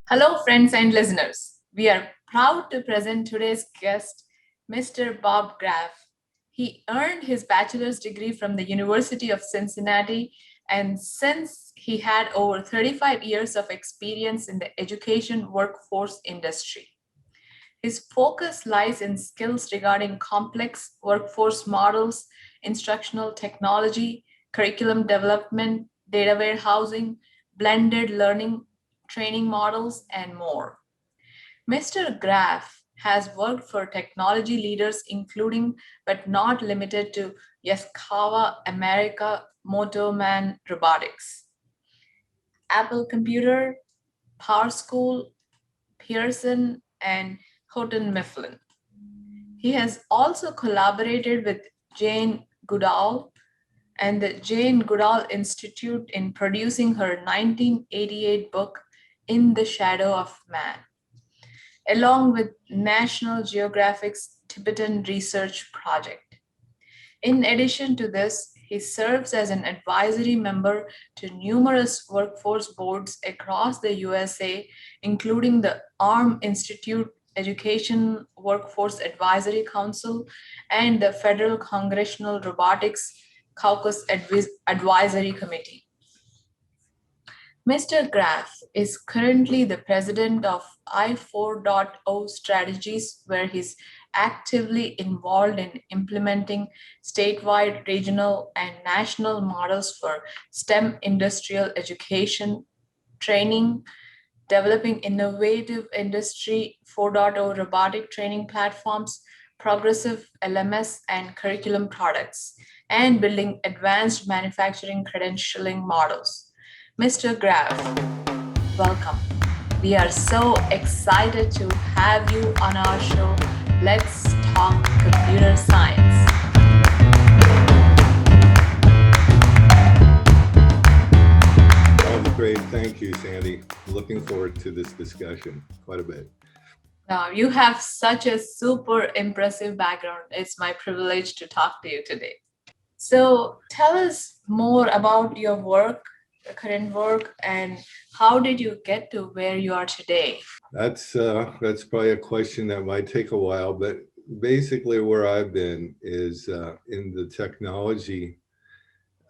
Hello, friends and listeners. We are proud to present today's guest, Mr. Bob Graff. He earned his bachelor's degree from the University of Cincinnati, and since he had over 35 years of experience in the education workforce industry. His focus lies in skills regarding complex workforce models, instructional technology, curriculum development, data warehousing, blended learning training models, and more. Mr. Graff has worked for technology leaders, including but not limited to Yaskawa America Motorman Robotics, Apple Computer, PowerSchool, Pearson, and Houghton Mifflin. He has also collaborated with Jane Goodall and the Jane Goodall Institute in producing her 1988 book, In the Shadow of Man, along with National Geographic's Tibetan Research Project. In addition to this, he serves as an advisory member to numerous workforce boards across the USA, including the Arm Institute Education Workforce Advisory Council and the Federal Congressional Robotics Caucus Advisory Committee. Mr. Graff is currently the president of I4.0 Strategies, where he's actively involved in implementing statewide, regional, and national models for STEM industrial education, training, developing innovative Industry 4.0 robotic training platforms, progressive LMS and curriculum products, and building advanced manufacturing credentialing models. Mr. Graff, welcome. We are so excited to have you on our show. Let's talk computer science. That was great. Thank you, Sandy. Looking forward to this discussion quite a bit. Now, you have such a super impressive background. It's my privilege to talk to you today. So, tell us more about your work, your current work, and how did you get to where you are today? That's probably a question that might take a while, but basically where I've been is in the technology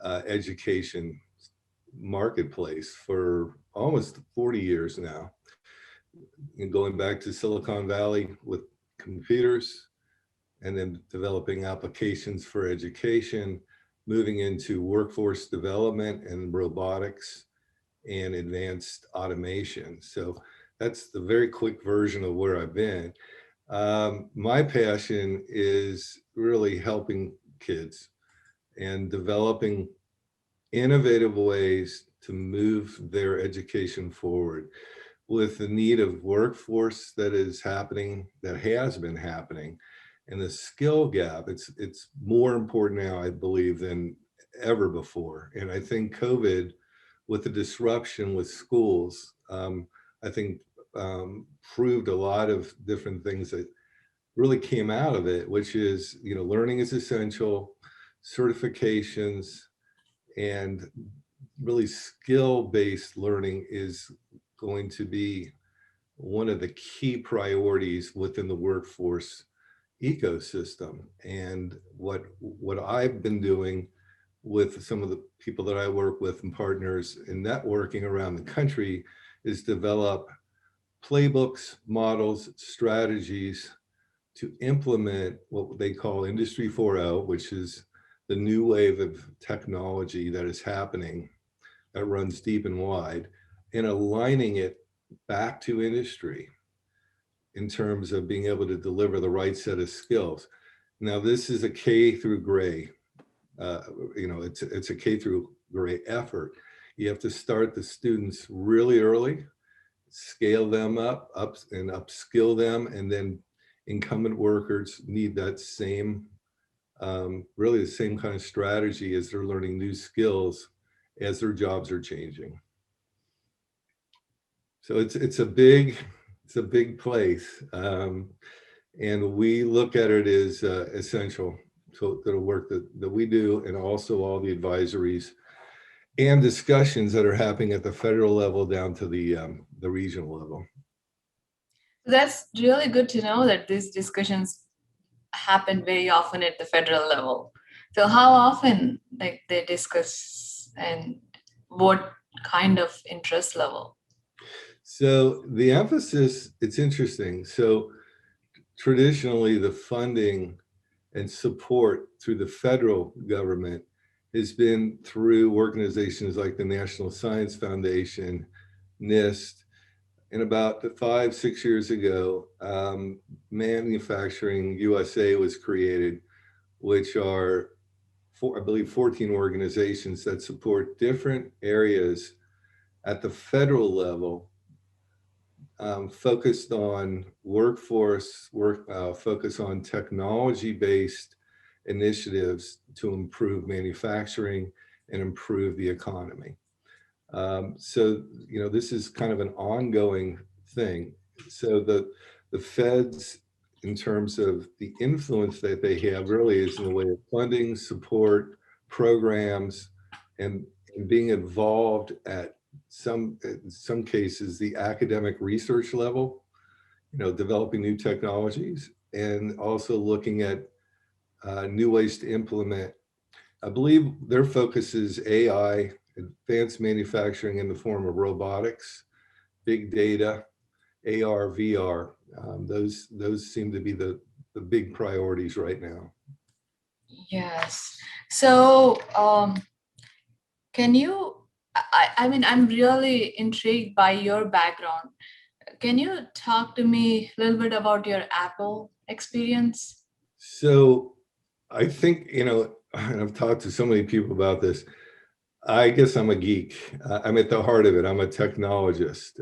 education marketplace for almost 40 years now. And going back to Silicon Valley with computers and then developing applications for education, moving into workforce development and robotics and advanced automation. So that's the very quick version of where I've been. My passion is really helping kids and developing innovative ways to move their education forward with the need of workforce that is happening, that has been happening, and the skill gap. It's more important now, I believe, than ever before. And I think COVID, with the disruption with schools, I think proved a lot of different things that really came out of it, which is, learning is essential, certifications, and really skill-based learning is going to be one of the key priorities within the workforce ecosystem. And what I've been doing with some of the people that I work with and partners in networking around the country is develop playbooks, models, strategies to implement what they call Industry 4.0, which is the new wave of technology that is happening that runs deep and wide, and aligning it back to industry in terms of being able to deliver the right set of skills. Now, this is a K through gray. It's a K through gray effort. You have to start the students really early, scale them up and upskill them, and then incumbent workers need that same, really the same kind of strategy as they're learning new skills as their jobs are changing. So it's a big place, and we look at it as essential to the work that we do, and also all the advisories and discussions that are happening at the federal level down to the regional level. That's really good to know that these discussions happen very often at the federal level. So how often like they discuss and what kind of interest level? So the emphasis, it's interesting. So traditionally the funding and support through the federal government has been through organizations like the National Science Foundation, NIST, and about 5-6 years ago, Manufacturing USA was created, which are, I believe, 14 organizations that support different areas at the federal level, focused on workforce, focus on technology-based initiatives to improve manufacturing and improve the economy. So, this is kind of an ongoing thing. So the feds, in terms of the influence that they have, really is in the way of funding, support, programs, and being involved at in some cases, the academic research level, developing new technologies, and also looking at new ways to implement. I believe their focus is AI, advanced manufacturing in the form of robotics, big data, AR, VR. Those seem to be the big priorities right now. Yes. So can you, I mean, I'm really intrigued by your background. Can you talk to me a little bit about your Apple experience? So I think, and I've talked to so many people about this. I guess I'm a geek. I'm at the heart of it. I'm a technologist.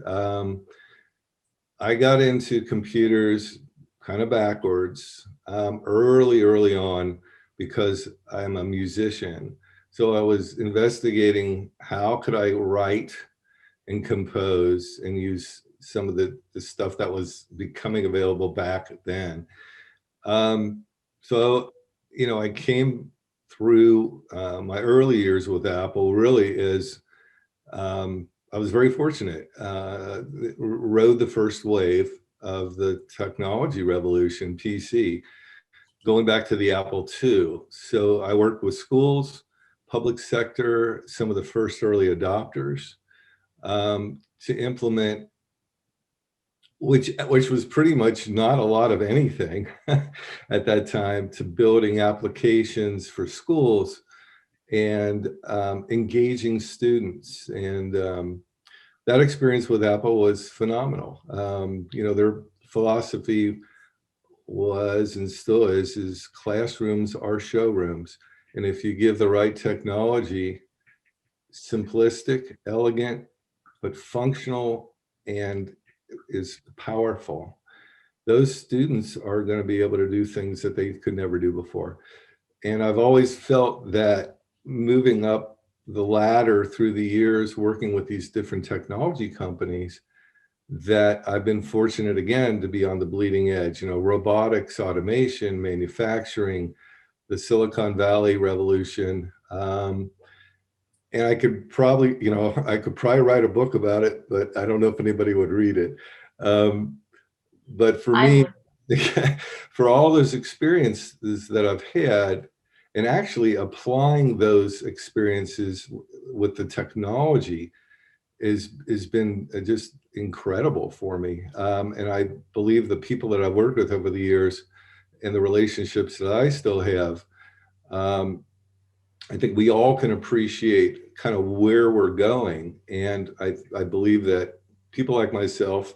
I got into computers kind of backwards, early on, because I'm a musician. So I was investigating how could I write and compose and use some of the stuff that was becoming available back then. So, I came through my early years with Apple really is, I was very fortunate, rode the first wave of the technology revolution, PC, going back to the Apple II. So I worked with schools, public sector, some of the first early adopters, to implement, which was pretty much not a lot of anything at that time, to building applications for schools and engaging students. And that experience with Apple was phenomenal. Their philosophy was and still is classrooms are showrooms. And if you give the right technology, simplistic, elegant, but functional and is powerful, those students are going to be able to do things that they could never do before. And I've always felt that moving up the ladder through the years, working with these different technology companies, that I've been fortunate again to be on the bleeding edge, robotics, automation, manufacturing, the Silicon Valley revolution. And I could probably, write a book about it, but I don't know if anybody would read it. But for I me, would. for all those experiences that I've had, and actually applying those experiences with the technology has been just incredible for me. And I believe the people that I've worked with over the years and the relationships that I still have, I think we all can appreciate kind of where we're going. And I believe that people like myself,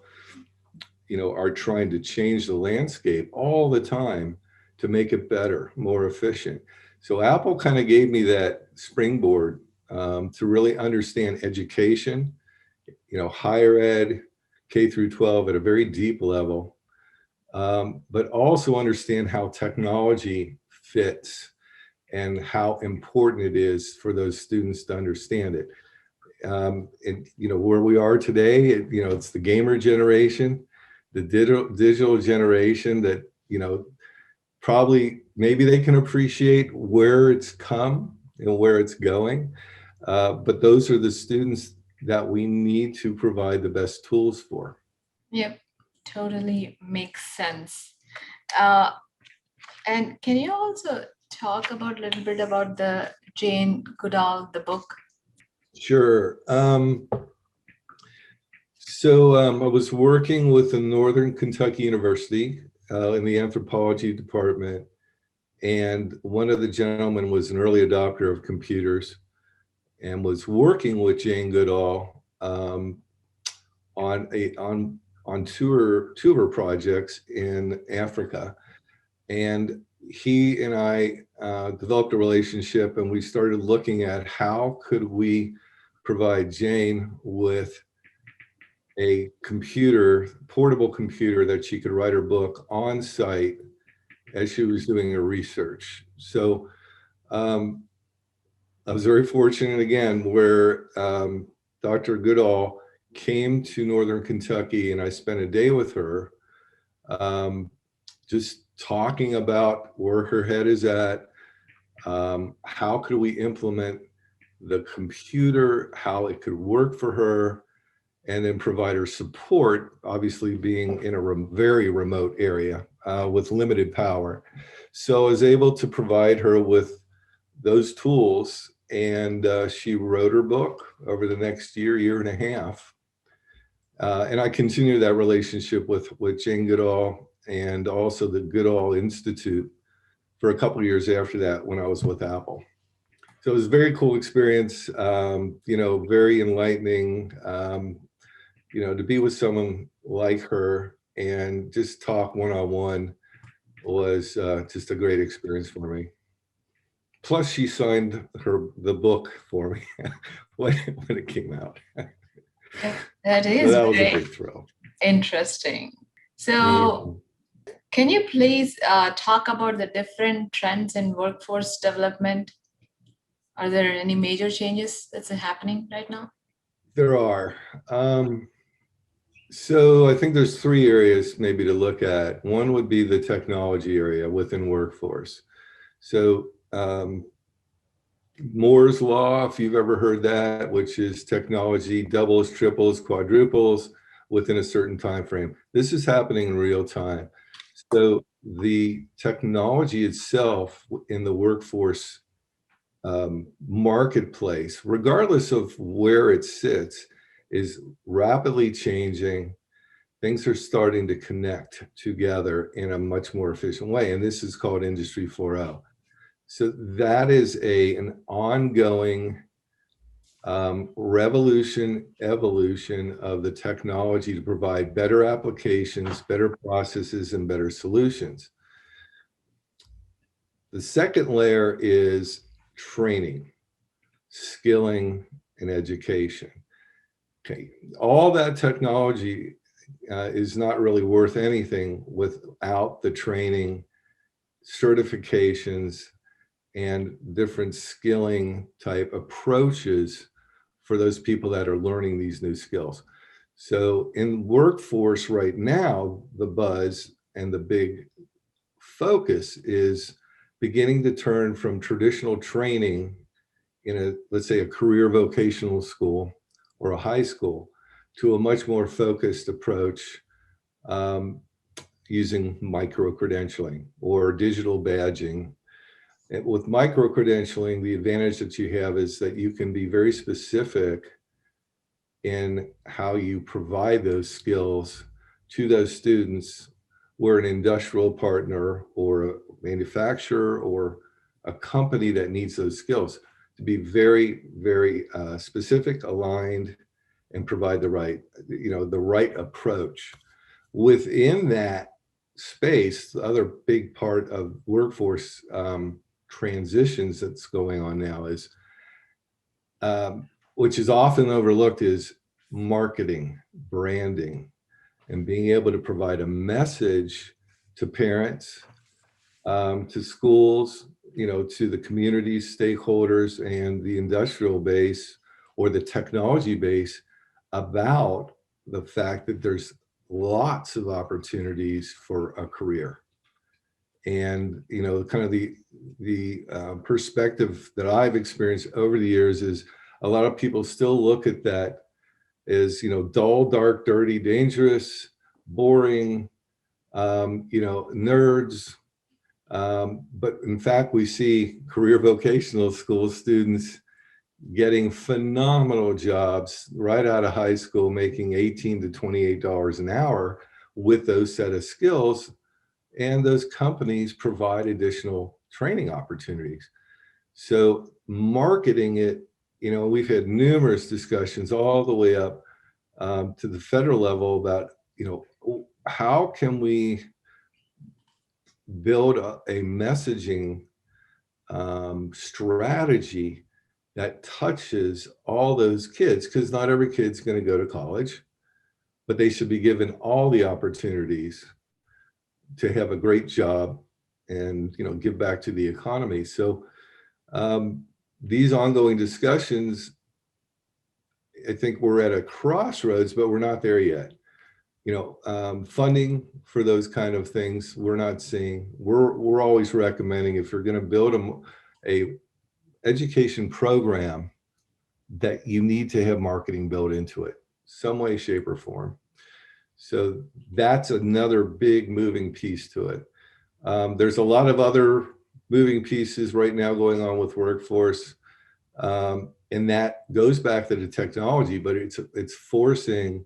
are trying to change the landscape all the time to make it better, more efficient. So Apple kind of gave me that springboard to really understand education, higher ed, K through 12 at a very deep level, but also understand how technology fits and how important it is for those students to understand it. And where we are today, it's the gamer generation, the digital generation that, probably maybe they can appreciate where it's come and where it's going. But those are the students that we need to provide the best tools for. Yep, totally makes sense. Uh, and can you also talk about a little bit about the Jane Goodall, the book? Sure. I was working with the Northern Kentucky University in the anthropology department, and one of the gentlemen was an early adopter of computers and was working with Jane Goodall on two of her projects in Africa. And he and I developed a relationship, and we started looking at how could we provide Jane with a computer, portable computer that she could write her book on site as she was doing her research. So I was very fortunate again where Dr. Goodall came to Northern Kentucky, and I spent a day with her just talking about where her head is at, how could we implement the computer, how it could work for her, and then provide her support, obviously being in a very remote area with limited power. So I was able to provide her with those tools, and she wrote her book over the next year and a half. And I continue that relationship with Jane Goodall and also the Goodall Institute for a couple of years after that when I was with Apple. So it was a very cool experience, very enlightening, to be with someone like her and just talk one-on-one was just a great experience for me. Plus, she signed the book for me when it came out. That is So that was a very big thrill. interesting. So, can you please talk about the different trends in workforce development? Are there any major changes that's happening right now? There are. So I think there's three areas maybe to look at. One would be the technology area within workforce. So Moore's Law, if you've ever heard that, which is technology doubles, triples, quadruples within a certain time frame. This is happening in real time. So the technology itself in the workforce marketplace, regardless of where it sits, is rapidly changing. Things are starting to connect together in a much more efficient way. And this is called Industry 4.0. So that is an ongoing evolution of the technology to provide better applications, better processes, and better solutions. The second layer is training, skilling, and education. Okay, all that technology is not really worth anything without the training, certifications, and different skilling type approaches for those people that are learning these new skills. So in workforce right now, the buzz and the big focus is beginning to turn from traditional training in let's say a career vocational school or a high school to a much more focused approach using micro-credentialing or digital badging. And with micro-credentialing, the advantage that you have is that you can be very specific in how you provide those skills to those students where an industrial partner or a manufacturer or a company that needs those skills to be very, very specific, aligned, and provide the right approach. Within that space, the other big part of workforce transitions that's going on now is, which is often overlooked, is marketing, branding, and being able to provide a message to parents, to schools, to the community stakeholders and the industrial base or the technology base about the fact that there's lots of opportunities for a career. And, kind of the perspective that I've experienced over the years is a lot of people still look at that as, dull, dark, dirty, dangerous, boring, nerds. But in fact, we see career vocational school students getting phenomenal jobs right out of high school, making $18 to $28 an hour with those set of skills. And those companies provide additional training opportunities. So marketing it, we've had numerous discussions all the way up to the federal level about, how can we build a messaging strategy that touches all those kids, because not every kid's going to go to college, but they should be given all the opportunities to have a great job and, give back to the economy. So these ongoing discussions, I think we're at a crossroads, but we're not there yet. Funding for those kind of things, we're not seeing. We're always recommending, if you're going to build a education program, that you need to have marketing built into it, some way, shape, or form. So that's another big moving piece to it. There's a lot of other moving pieces right now going on with workforce. And that goes back to the technology, but it's forcing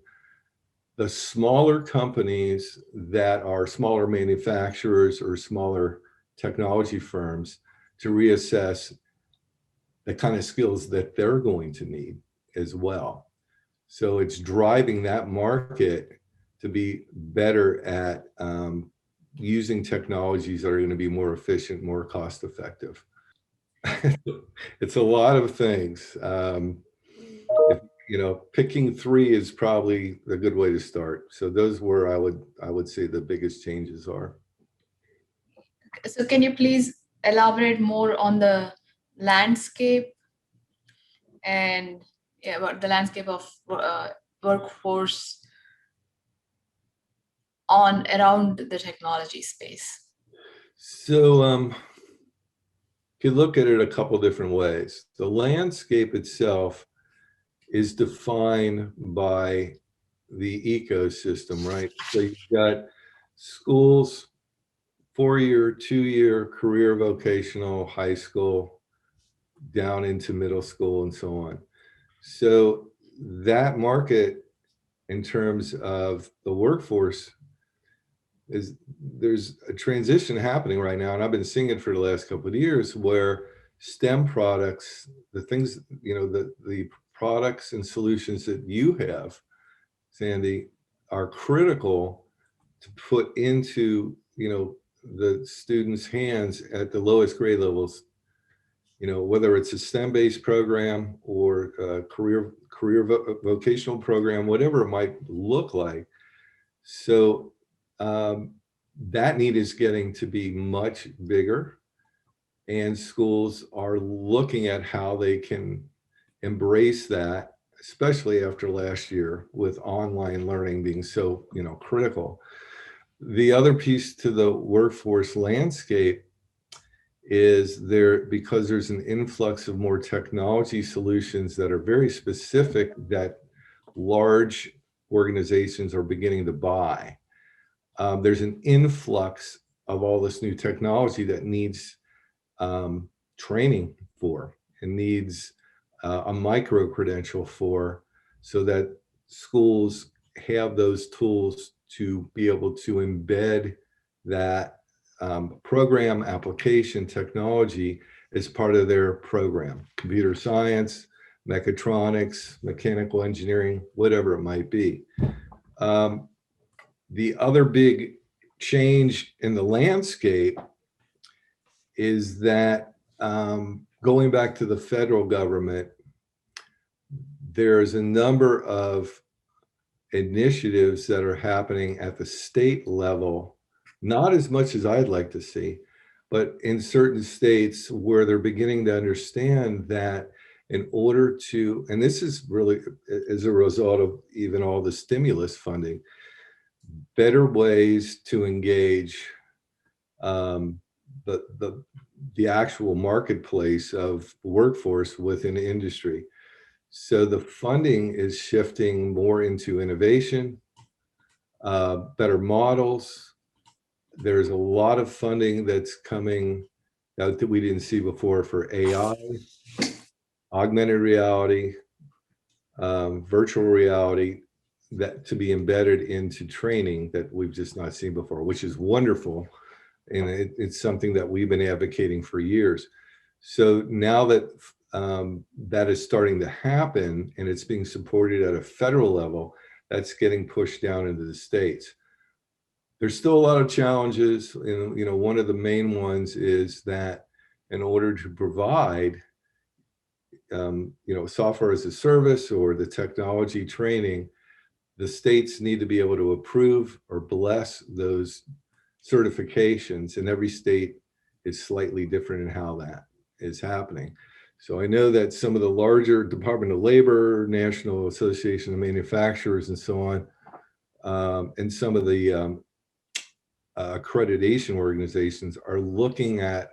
the smaller companies that are smaller manufacturers or smaller technology firms to reassess the kind of skills that they're going to need as well. So it's driving that market to be better at using technologies that are going to be more efficient, more cost effective. It's a lot of things. Picking three is probably a good way to start. So those where I would say the biggest changes are. So can you please elaborate more on the landscape and about the landscape of workforce around the technology space? So you look at it a couple different ways. The landscape itself is defined by the ecosystem, right? So you've got schools, 4-year, 2-year, career vocational, high school, down into middle school, and so on. So that market, in terms of the workforce, there's a transition happening right now, and I've been seeing it for the last couple of years, where STEM products, the things, the products and solutions that you have, Sandy, are critical to put into, the students' hands at the lowest grade levels, whether it's a STEM-based program or a career vocational program, whatever it might look like. So that need is getting to be much bigger, and schools are looking at how they can embrace that, especially after last year with online learning being so, critical. The other piece to the workforce landscape is because there's an influx of more technology solutions that are very specific that large organizations are beginning to buy. There's an influx of all this new technology that needs training for, and needs a micro credential for, so that schools have those tools to be able to embed that program application technology as part of their program. Computer science, mechatronics, mechanical engineering, whatever it might be. The other big change in the landscape is that going back to the federal government, there's a number of initiatives that are happening at the state level, not as much as I'd like to see, but in certain states where they're beginning to understand that in order to, and this is really as a result of even all the stimulus funding, better ways to engage the actual marketplace of workforce within industry. So the funding is shifting more into innovation, better models. There's a lot of funding that's coming out that we didn't see before for AI, augmented reality, virtual reality, that to be embedded into training that we've just not seen before, which is wonderful. And it's something that we've been advocating for years. So now that that is starting to happen and it's being supported at a federal level, that's getting pushed down into the states. There's still a lot of challenges, and one of the main ones is that in order to provide software as a service or the technology training, the states need to be able to approve or bless those certifications, and every state is slightly different in how that is happening. So I know that some of the larger Department of Labor, National Association of Manufacturers, and so on, and some of the accreditation organizations are looking at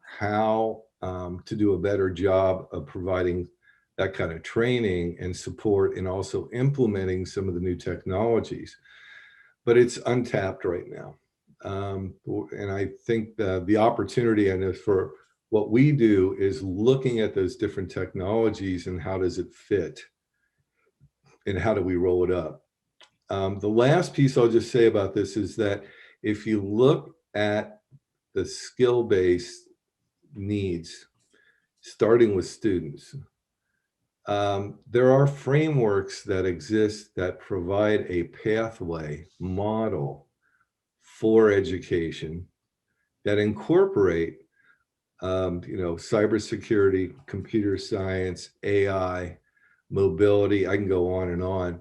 how to do a better job of providing that kind of training and support, and also implementing some of the new technologies. But it's untapped right now. And I think the opportunity and for what we do is looking at those different technologies and how does it fit and how do we roll it up. The last piece I'll just say about this is that if you look at the skill-based needs, starting with students, there are frameworks that exist that provide a pathway model for education that incorporate, cybersecurity, computer science, AI, mobility, I can go on and on,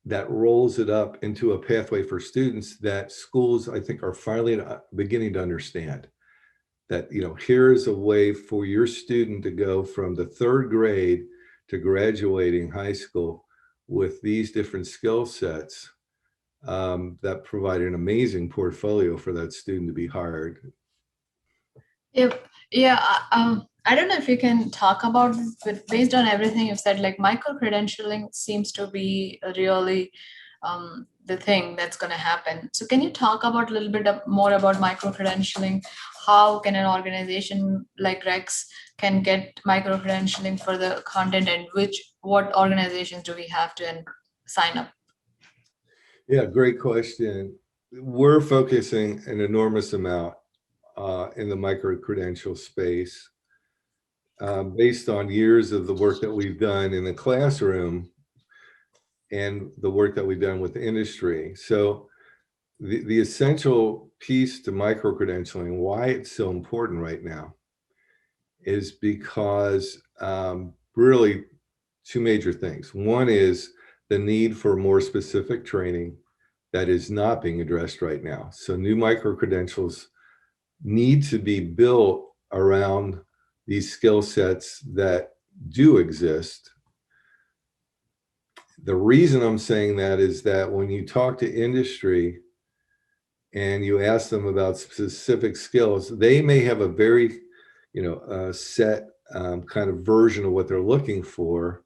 that rolls it up into a pathway for students that schools, I think, are finally beginning to understand. That, here's a way for your student to go from the 3rd grade to graduating high school with these different skill sets that provide an amazing portfolio for that student to be hired. Yep. Yeah. I don't know if you can talk about this, but based on everything you've said, like micro-credentialing seems to be really the thing that's going to happen. So can you talk about a little bit more about micro-credentialing? How can an organization like Rex can get micro-credentialing for the content, and what organizations do we have to sign up? Yeah, great question. We're focusing an enormous amount in the micro-credential space based on years of the work that we've done in the classroom and the work that we've done with the industry. So the essential piece to micro-credentialing, why it's so important right now, is because really 2 major things. One is the need for more specific training that is not being addressed right now. So new micro-credentials need to be built around these skill sets that do exist. The reason I'm saying that is that when you talk to industry and you ask them about specific skills, they may have a very, set kind of version of what they're looking for.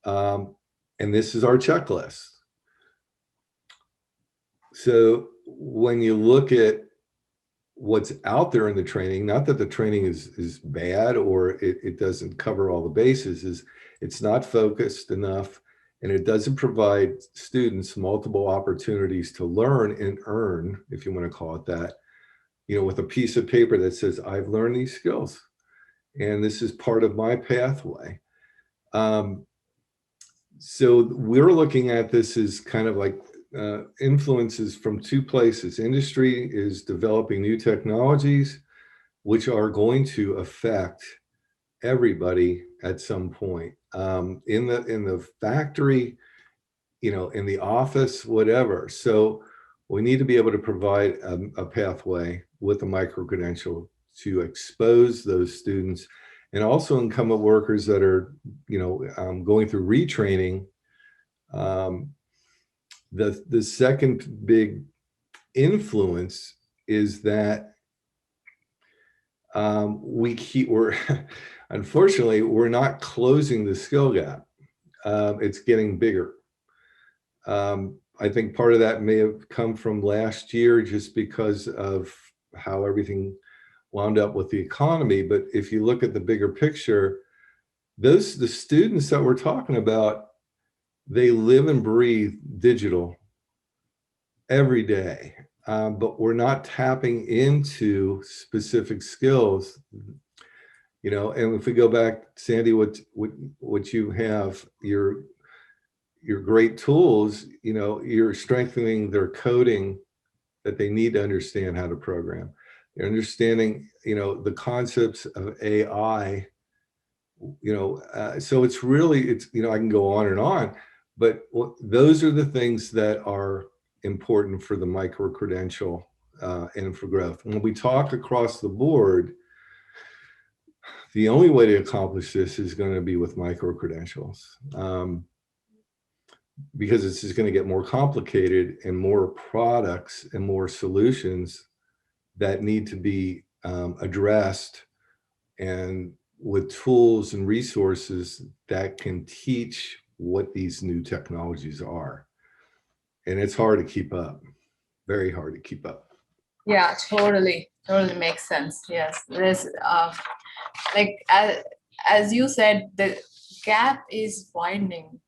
And this is our checklist. So when you look at what's out there in the training, not that the training is bad or it doesn't cover all the bases, is it's not focused enough, and it doesn't provide students multiple opportunities to learn and earn, if you want to call it that, with a piece of paper that says, I've learned these skills and this is part of my pathway. So we're looking at this as kind of like influences from 2 places. Industry is developing new technologies, which are going to affect everybody at some point, in the factory, in the office, whatever. So we need to be able to provide a pathway with a micro-credential to expose those students, and also incumbent workers that are, going through retraining. The second big influence is that we're Unfortunately, we're not closing the skill gap. It's getting bigger. I think part of that may have come from last year just because of how everything wound up with the economy. But if you look at the bigger picture, the students that we're talking about, they live and breathe digital every day. But we're not tapping into specific skills, you know. And if we go back, Sandy, what you have, your great tools, you know, you're strengthening their coding that they need to understand how to program. They're understanding, you know, the concepts of AI, you know, so it's really, you know, I can go on and on, but those are the things that are important for the micro-credential and for growth. When we talk across the board, the only way to accomplish this is going to be with micro-credentials. Because it's just going to get more complicated and more products and more solutions that need to be addressed, and with tools and resources that can teach what these new technologies are. And it's hard to keep up, very hard to keep up. Yeah, totally makes sense. Yes, there's like as you said, the gap is widening.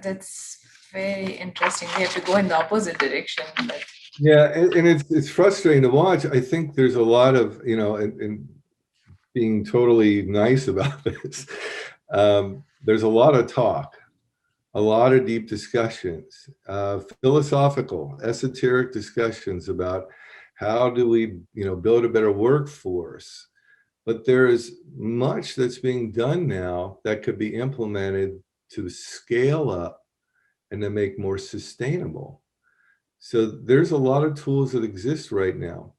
That's very interesting. We have to go in the opposite direction. But Yeah, and it's frustrating to watch. I think there's a lot of, you know, and being totally nice about this, there's a lot of talk, a lot of deep discussions, philosophical, esoteric discussions about how do we, you know, build a better workforce. But there is much that's being done now that could be implemented to scale up and to make more sustainable. So there's a lot of tools that exist right now.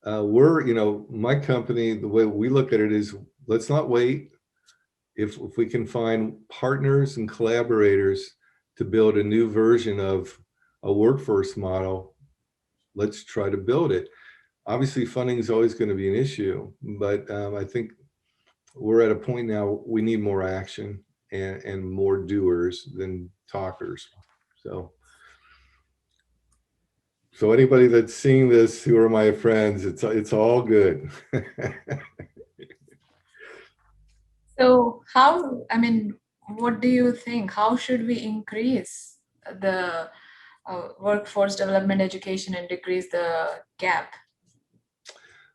We're, you know, my company, the way we look at it is, let's not wait. If we can find partners and collaborators to build a new version of a workforce model, let's try to build it. Obviously, funding is always going to be an issue, but I think we're at a point now, we need more action and more doers than talkers. So anybody that's seeing this who are my friends, it's all good. so how, I mean, what do you think? How should we increase the workforce development education and decrease the gap?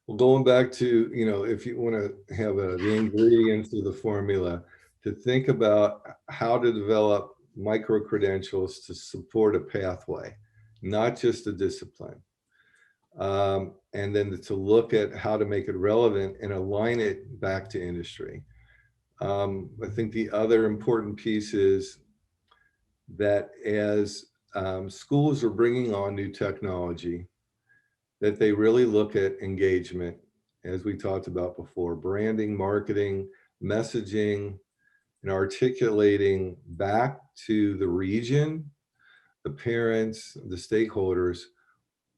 Well, going back to, you know, if you want to have the ingredients of the formula, to think about how to develop micro credentials to support a pathway, not just a discipline. And then to look at how to make it relevant and align it back to industry. I think the other important piece is that as schools are bringing on new technology, that they really look at engagement, as we talked about before, branding, marketing, messaging, and articulating back to the region, the parents, the stakeholders,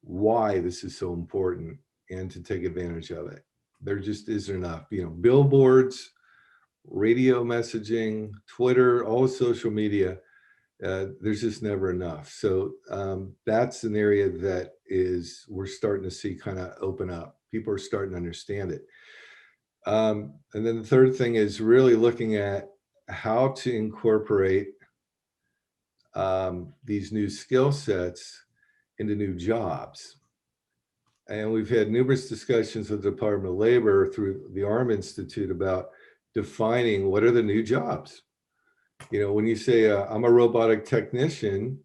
why this is so important and to take advantage of it. There just isn't enough, you know, billboards, radio messaging, Twitter, all social media. There's just never enough. So that's an area that we're starting to see kind of open up. People are starting to understand it. And then the third thing is really looking at how to incorporate these new skill sets into new jobs. And we've had numerous discussions with the Department of Labor through the ARM Institute about defining what are the new jobs. You know, when you say I'm a robotic technician,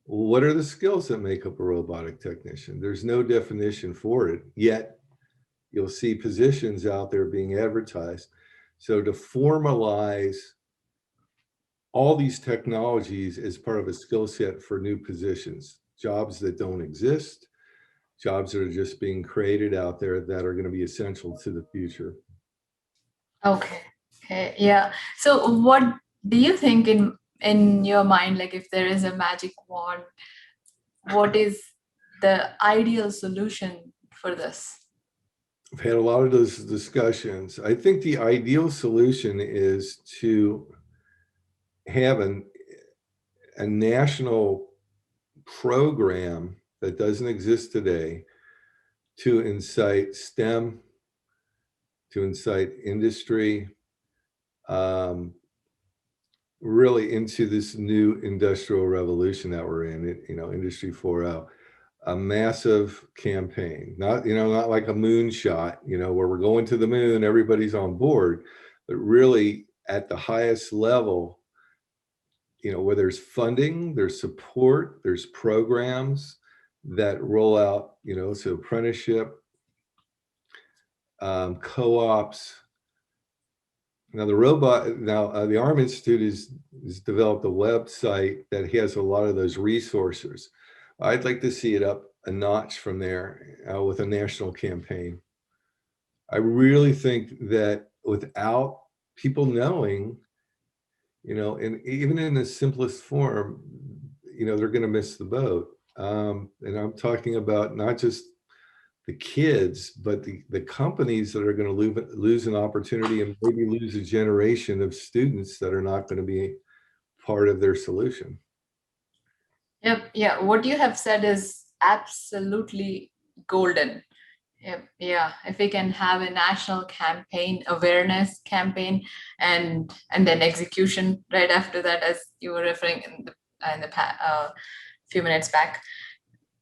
what are the skills that make up a robotic technician? There's no definition for it, yet you'll see positions out there being advertised. So to formalize all these technologies as part of a skill set for new positions, jobs that don't exist, jobs that are just being created out there that are going to be essential to the future. Okay. Yeah. So what do you think in your mind, like if there is a magic wand, what is the ideal solution for this? I've had a lot of those discussions. I think the ideal solution is to have a national program that doesn't exist today to incite STEM, to incite industry, really into this new industrial revolution that we're in, Industry 4.0. A massive campaign, not like a moonshot, where we're going to the moon, everybody's on board, but really at the highest level, where there's funding, there's support, there's programs that roll out, so apprenticeship, co-ops. Now the Arm Institute has developed a website that has a lot of those resources. I'd like to see it up a notch from there with a national campaign. I really think that without people knowing, and even in the simplest form, they're going to miss the boat. And I'm talking about not just the kids, but the companies that are going to lose an opportunity and maybe lose a generation of students that are not going to be part of their solution. Yep. Yeah. What you have said is absolutely golden. Yep. Yeah. If we can have a national campaign, awareness campaign, and then execution right after that, as you were referring in the few minutes back,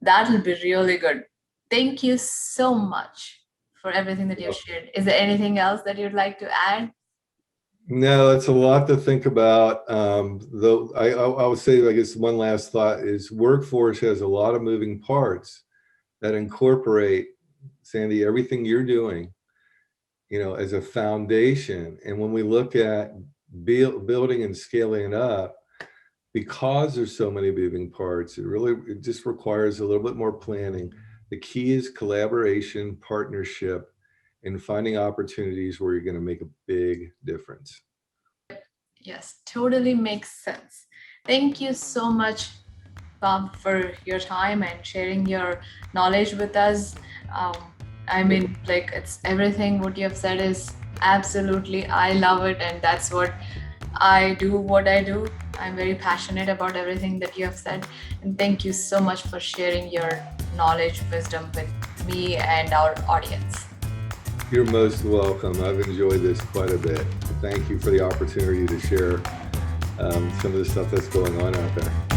that will be really good. Thank you so much for everything that you've shared. Is there anything else that you'd like to add? No, it's a lot to think about. Though I would say, I guess one last thought is workforce has a lot of moving parts that incorporate, Sandy, everything you're doing, as a foundation. And when we look at building and scaling up, because there's so many moving parts, it just requires a little bit more planning. The key is collaboration, partnership, and finding opportunities where you're going to make a big difference. Yes, totally makes sense. Thank you so much, Bob, for your time and sharing your knowledge with us. It's everything what you have said is absolutely, I love it, and that's what I do. I'm very passionate about everything that you have said, and thank you so much for sharing your knowledge, wisdom with me and our audience. You're most welcome. I've enjoyed this quite a bit. Thank you for the opportunity to share some of the stuff that's going on out there.